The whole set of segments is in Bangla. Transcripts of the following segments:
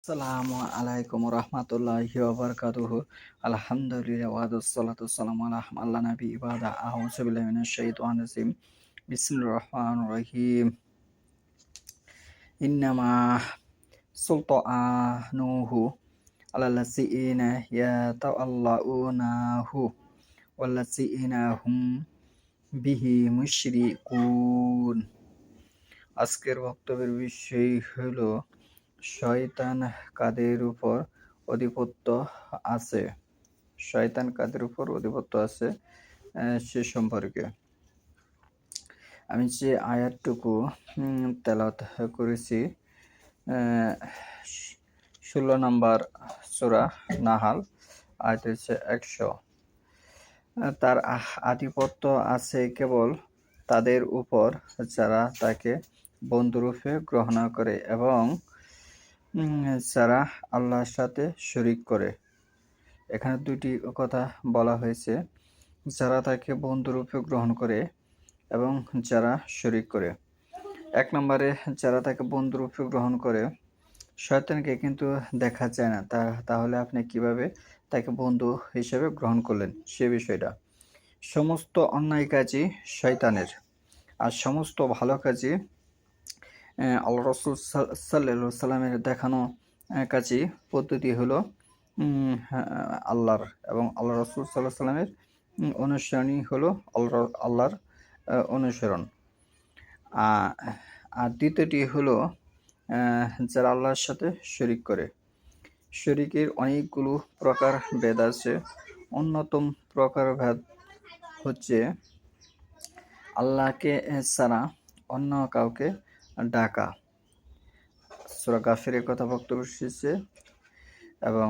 আসসালামু আলাইকুম রহমতুল্লাহি ওয়াবারাকাতুহু। আলহামদুলিল্লাহ ওয়াদুসসালাতু ওয়াসসালামু আলা আল্লাহ নবী ইবাদা আউযু বিল্লাহি মিনাশ শাইতানির রাজিম। বিসমিল্লাহির রহমানির রহিম। ইন্নামা সুলতানুহু আলাল্লাযিনা ইয়াতাআল্লাউনাহু ওয়াল্লাযিনা হুম বিহি মুশরিকুন। আজকের বক্তব্যের বিষয় হলো শয়তান কাদের উপর আধিপত্য আছে। শয়তান কাদের উপর আধিপত্য আছে সে সম্পর্কে আমি যে আয়াতটুকু তেলাওয়াত করেছি 16 নম্বর সূরা নাহাল, আয়াত হচ্ছে 100। তার আধিপত্য আছে কেবল তাদের উপর যারা তাকে বন্ধুরূপে গ্রহণ করে এবং যারা আল্লাহর সাথে শরীক করে। এখানে দুইটি কথা বলা হয়েছে, যারা তাকে বন্ধুরূপে গ্রহণ করে এবং যারা শরীক করে। 1 নম্বরে যারা তাকে বন্ধুরূপে গ্রহণ করে, শয়তানকে কিন্তু দেখা যায় না, তাহলে আপনি কিভাবে তাকে বন্ধু হিসেবে গ্রহণ করলেন সে বিষয়টা। সমস্ত অন্যায় কাজই শয়তানের, আর সমস্ত ভালো কাজই আল্লাহ রাসূল সাল্লাল্লাহু সাল্লামের দেখানো কাজই পদ্ধতি হলো আল্লাহর, এবং আল্লাহ রাসূল সাল্লাল্লাহু সাল্লামের অনুসরণই হলো আল্লাহর অনুসরণ। আর দ্বিতীয়টি হলো যারা আল্লাহর সাথে শরীক করে। শরীকের অনেকগুলো প্রকার ভেদ আছে। অন্যতম প্রকার ভেদ হচ্ছে আল্লাহকে ছাড়া অন্য কাউকে ডাকা। সূরা গাফিরের কথা বক্তব্য এসেছে এবং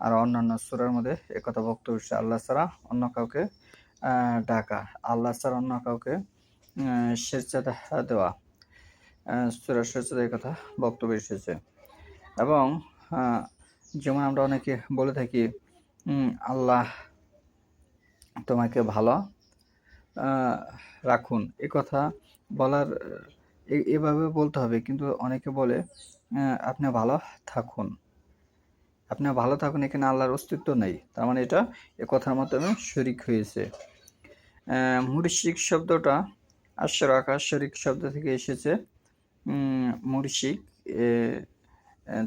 আর অন্যান্য সূরার মধ্যে একথা বক্তব্য এসেছে, আল্লাহ ছাড়া অন্য কাউকে ডাকা, আল্লাহ ছাড়া অন্য কাউকে সেজদা দেওয়া। সূরা সেজদার কথা বক্তব্য এসেছে। এবং যেমন আমরা অনেকে বলে থাকি আল্লাহ তোমাকে ভালো রাখুন, এ কথা বলার এভাবে বলতে হবে, কিন্তু অনেকে বলে আপনি ভালো থাকুন, আপনি ভালো থাকুন। এখানে আল্লাহর অস্তিত্ব নেই, তার মানে এটা এ কথার মাধ্যমে শরীক হয়েছে। মুশরিক শব্দটা আশরাকা শরীক শব্দ থেকে এসেছে। মুশরিক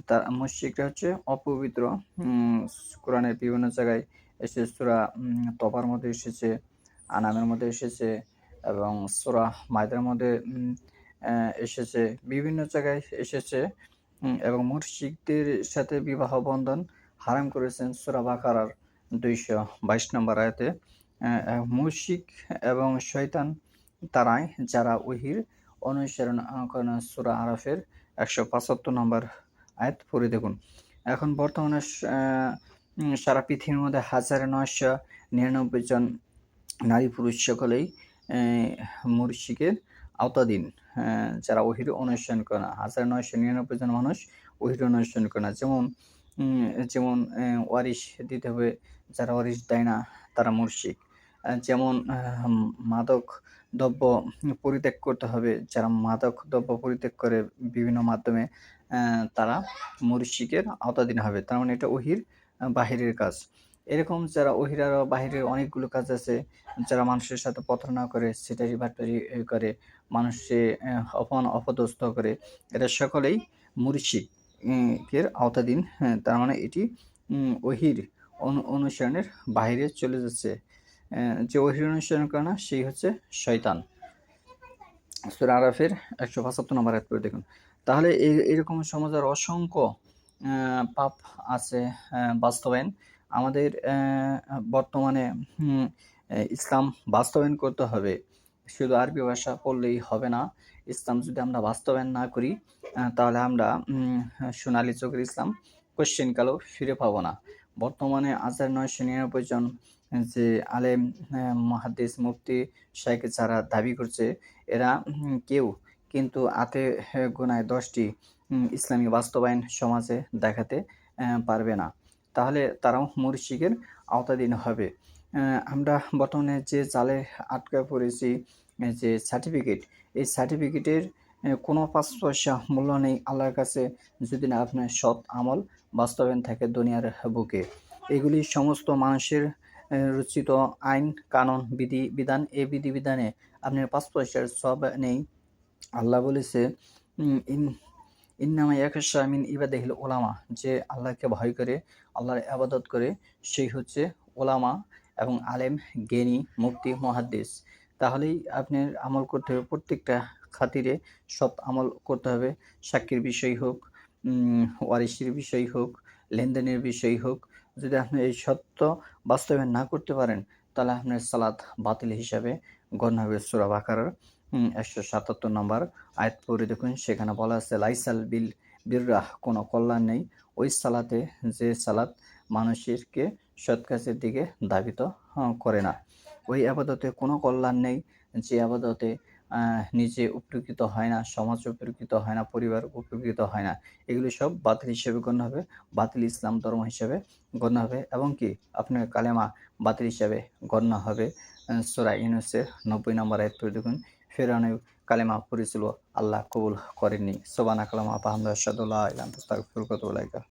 তার মুশরিকটা হচ্ছে অপবিত্র। কোরআনের বিভিন্ন জায়গায় এসেছে, সূরা তবার মধ্যে এসেছে, আনামের মধ্যে এসেছে এবং সূরা মায়দার মধ্যে এসেছে, বিভিন্ন জায়গায় এসেছে। এবং মুশরিকদের সাথে বিবাহ বন্ধন হারাম করেছেন সূরা বাকারার 222 নম্বর আয়াতে। মুশরিক এবং শয়তান তারাই যারা ওহীর অনুসরণ করে। সূরা আরাফের 175 নম্বর আয়াত পড়ে দেখুন। এখন বর্তমানে সারা পৃথিবীর মধ্যে 1999 জন নারী পুরুষ সকলেই মুশরিকের আওতাধীন, যারা ওহীর অনুসরণ করে না। 1999 জন মানুষ ওহীর অনুসরণ করে না। যেমন ওয়ারিশ দিতে হবে, যারা ওয়ারিশ দেয় না তারা মুশরিক। যেমন মাদক দ্রব্য পরিত্যাগ করতে হবে, যারা মাদক দ্রব্য পরিত্যাগ করে বিভিন্ন মাধ্যমে তারা মুশরিকের আওতাধীন হবে, তার মানে এটা ওহীর বাহিরের কাজ। এরকম যারা ওহীর আরও বাহিরের অনেকগুলো কাজ আছে, যারা মানুষের সাথে প্রতারণা করে, সিটারি বাটপারি করে, মানুষকে অপদস্থ করে, এরা সকলেই মুশরিকের আওতাধীন। তার মানে এটি ওহীর অনুসরণের বাইরে চলে যাচ্ছে। যে ওহীর অনুসরণ করে না সেই হচ্ছে শয়তান। সূরা আরাফের 175 নম্বর আয়াত পড়ে দেখুন। তাহলে এরকম সমাজের অসংখ্য পাপ আছে বাস্তবায়ন। আমাদের বর্তমানে ইসলাম বাস্তবায়ন করতে হবে। শুধু আরবি ভাষা পড়লেই হবে না। ইসলাম যদি আমরা বাস্তবায়ন না করি তাহলে আমরা সোনালী যুগের ইসলাম কোশ্চেন কালেও ফিরে পাবো না। বর্তমানে 1999 জন যে আলেম, মুহাদ্দিস, মুফতি, শাইখ যারা দাবি করছে, এরা কেউ কিন্তু হাতে গোনায় 10টি ইসলামী বাস্তবায়ন সমাজে দেখাতে পারবে না, তাহলে তারাও মুশরিকের আওতাধীন হবে। আমরা বর্তমানে যে জালে আটকা পড়েছি, যে সার্টিফিকেট, এই সার্টিফিকেটের কোনো ৫ পয়সা মূল্য নেই আল্লাহর কাছে যদি না আপনার সৎ আমল বাস্তবায়ন থাকে দুনিয়ার বুকে। এগুলি সমস্ত মানুষের রচিত আইন, কানুন, বিধান। এই বিধিবিধানে আপনার ৫ পয়সার সওয়াব নেই। আল্লাহ বলেছে, ইন্নামা ইয়াখশা মিন ইবাদিহিল উলামা, যে আল্লাহকে ভয় করে, আল্লাহর ইবাদত করে, সেই হচ্ছে উলামা এবং আলেম, জ্ঞানী, মুফতি, মুহাদ্দিস। তাহলেই আপনার আমল করতে হবে, প্রত্যেকটা খাতিরে সৎ আমল করতে হবে। সাক্ষীর বিষয় হোক, ওয়ারিশের বিষয় হোক, লেনদেনের বিষয় হোক, যদি আপনি এই সত্য বাস্তবায়ন না করতে পারেন, তাহলে আপনার সালাত বাতিল হিসাবে গণ্য হবে। সূরা বাকারার ১৭৭ নম্বর আয়াত পড়ে দেখুন, সেখানে বলা আছে, লাইসাল বিল বিররাহ, কোনো কল্যাণ নেই ওই সালাতে যে সালাত মানুষকে সৎ কাজের দিকে ধাবিত করে না। ওই আবাদতে কোনো কল্যাণ নেই যে আবাদতে নিজে উপকৃত হয় না, সমাজ উপকৃত হয় না, পরিবার উপকৃত হয় না। এগুলি সব বাতিল হিসেবে গণ্য হবে, বাতিল ইসলাম ধর্ম হিসেবে গণ্য হবে, এবং কি আপনার কালেমা বাতিল হিসাবে গণ্য হবে। সূরা ইউনূসের ৯০ নম্বর আয়াত পড়ে দেখুন, ফিরআউনের কালেমা পড়েছিল, আল্লাহ কবুল করেননি। সুবহানাকা আল্লাহুম্মা ওয়া বিহামদিকা আশহাদু আল্লা ইলাহা ইল্লা আনতা আস্তাগফিরুকা ওয়া আতুবু ইলাইক।